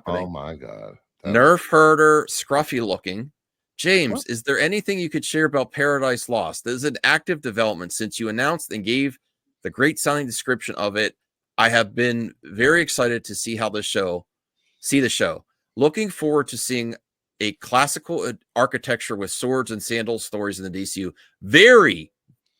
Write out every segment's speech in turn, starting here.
Oh my God. Nerf herder, scruffy looking. James, What? is there anything you could share about Paradise Lost? This is an active development since you announced and gave the great sounding description of it. I have been very excited to see the show. Looking forward to seeing a classical architecture with swords and sandals stories in the DCU. Very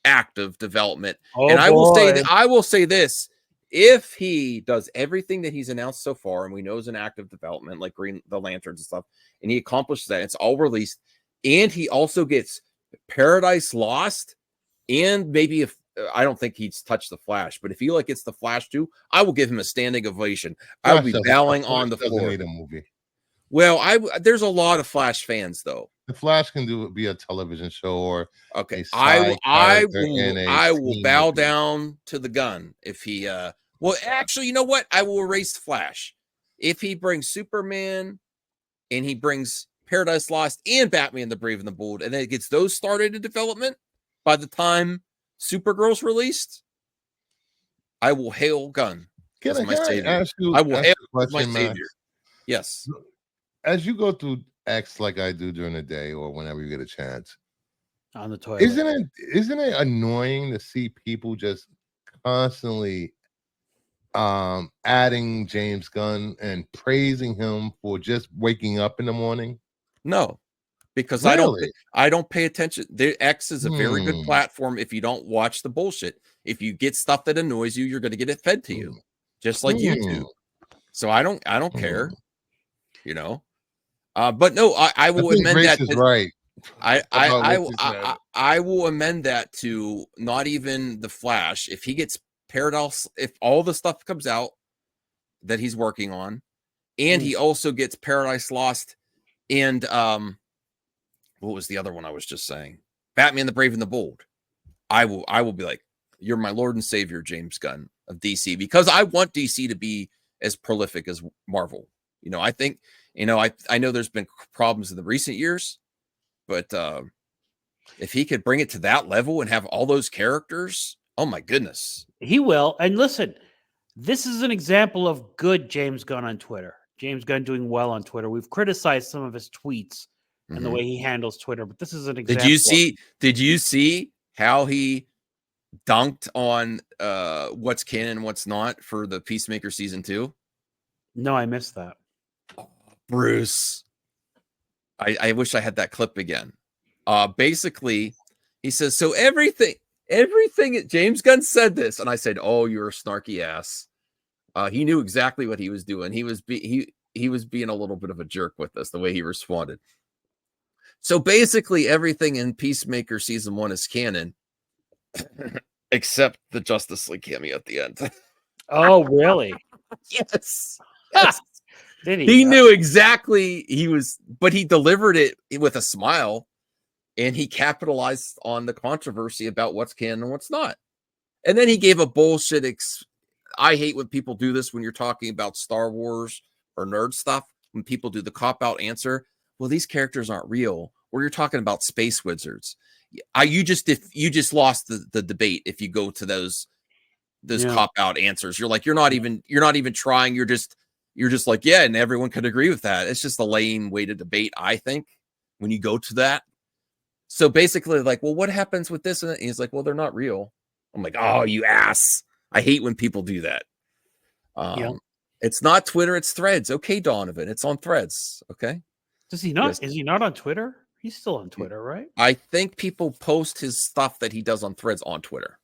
active development. Oh, and I boy. will say this. If he does everything that he's announced so far, and we know is an active development, like the Lanterns and stuff, and he accomplishes that, it's all released, and he also gets Paradise Lost, and maybe if I don't think he's touched the Flash, but if he gets the Flash too, I will give him a standing ovation. I will be bowing on the floor. Need a movie. Well, there's a lot of Flash fans though. The Flash can be a television show or okay. I will bow movie. down to the Gunn if he. Well, actually, you know what? I will erase Flash if he brings Superman, and he brings Paradise Lost and Batman the Brave and the Bold, and then it gets those started in development. By the time Supergirl's released, I will hail Gunn as my savior. I will hail my savior. Yes. As you go through X like I do during the day or whenever you get a chance on the toilet, isn't it annoying to see people just constantly adding James Gunn and praising him for just waking up in the morning? No, because really? I don't pay attention. The X is a very good platform if you don't watch the bullshit. If you get stuff that annoys you, you're going to get it fed to you, just like YouTube. So I don't care, you know. But no, I will amend that. Right. I will amend that to not even the Flash. If he gets Paradise, if all the stuff comes out that he's working on, and he also gets Paradise Lost, and what was the other one I was just saying? Batman the Brave and the Bold. I will be like, you're my Lord and Savior, James Gunn of DC, because I want DC to be as prolific as Marvel. You know, I think, you know, I know there's been problems in the recent years, but if he could bring it to that level and have all those characters, oh my goodness. He will. And listen, this is an example of good James Gunn on Twitter. James Gunn doing well on Twitter. We've criticized some of his tweets and the way he handles Twitter, but this is an example. Did you see how he dunked on what's canon and what's not for the Peacemaker season 2? No, I missed that. Oh, Bruce. I wish I had that clip again. Basically, he says, so everything James Gunn said this, and I said, oh, you're a snarky ass. He knew exactly what he was doing. He was being a little bit of a jerk with us, the way he responded. So basically, everything in Peacemaker season 1 is canon, except the Justice League cameo at the end. Oh, really? Yes. Did he? He knew exactly but he delivered it with a smile, and he capitalized on the controversy about what's canon and what's not. And then he gave a bullshit. I hate when people do this when you're talking about Star Wars or nerd stuff, when people do the cop-out answer. Well, these characters aren't real, or you're talking about space wizards. You just lost the debate if you go to those cop-out answers. You're like, you're not even trying. You're just like, yeah, and everyone could agree with that. It's just a lame way to debate, I think, when you go to that. So basically, like, well, what happens with this? And he's like, well, they're not real. I'm like, oh, you ass. I hate when people do that. It's not Twitter, it's Threads. Okay, Donovan, it's on Threads. Okay. Does he not? Yes. Is he not on Twitter? He's still on Twitter, right? I think people post his stuff that he does on Threads on Twitter.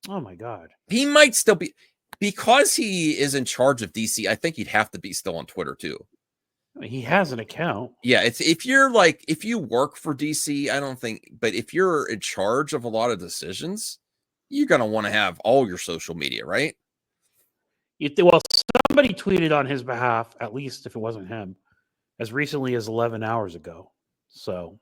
Oh my God. He might still be, because he is in charge of DC. I think he'd have to be still on Twitter too. I mean, he has an account. Yeah, it's if you work for DC, I don't think, but if you're in charge of a lot of decisions, you're gonna want to have all your social media, right? Well, somebody tweeted on his behalf, at least if it wasn't him, as recently as 11 hours ago. So,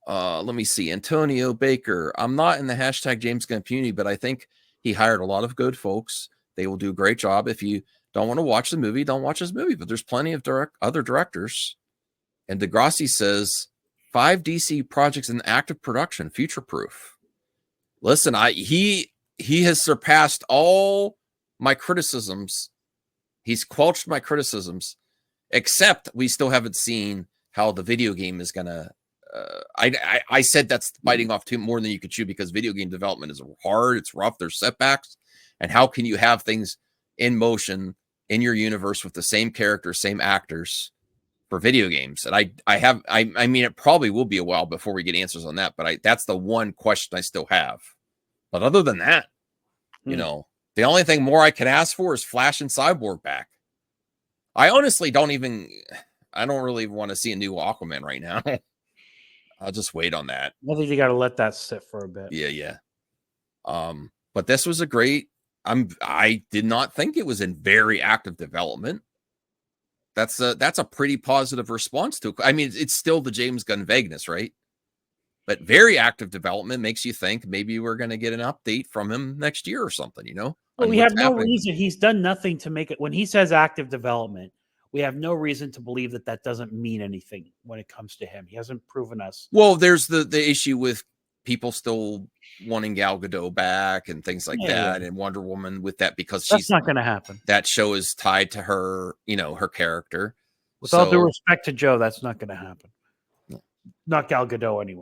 let me see. Antonio Baker. I'm not in the hashtag James Gunn community, but I think he hired a lot of good folks. They will do a great job. If you don't want to watch the movie, don't watch this movie. But there's plenty of other directors. And Degrassi says 5 DC projects in active production, future proof. Listen, he has surpassed all my criticisms He's quelched my criticisms, except we still haven't seen how the video game is gonna. I said that's biting off too more than you could chew, because video game development is hard, it's rough, there's setbacks, and how can you have things in motion in your universe with the same characters, same actors for video games? And I mean, it probably will be a while before we get answers on that, but that's the one question I still have. But other than that, you know, the only thing more I could ask for is Flash and Cyborg back. I honestly don't really want to see a new Aquaman right now. I'll just wait on that. I think you got to let that sit for a bit. Yeah. But this was a great. I did not think it was in very active development. That's a pretty positive response to it. I mean, it's still the James Gunn vagueness, right? But very active development makes you think maybe we're going to get an update from him next year or something, you know? Well, we have no reason. He's done nothing to make it. When he says active development, we have no reason to believe that doesn't mean anything when it comes to him. He hasn't proven us. Well, there's the issue with people still wanting Gal Gadot back and things like that, and Wonder Woman with that, because that's not going to happen. That show is tied to her, you know, her character. With all due respect to Joe, that's not going to happen. Not Gal Gadot anyway.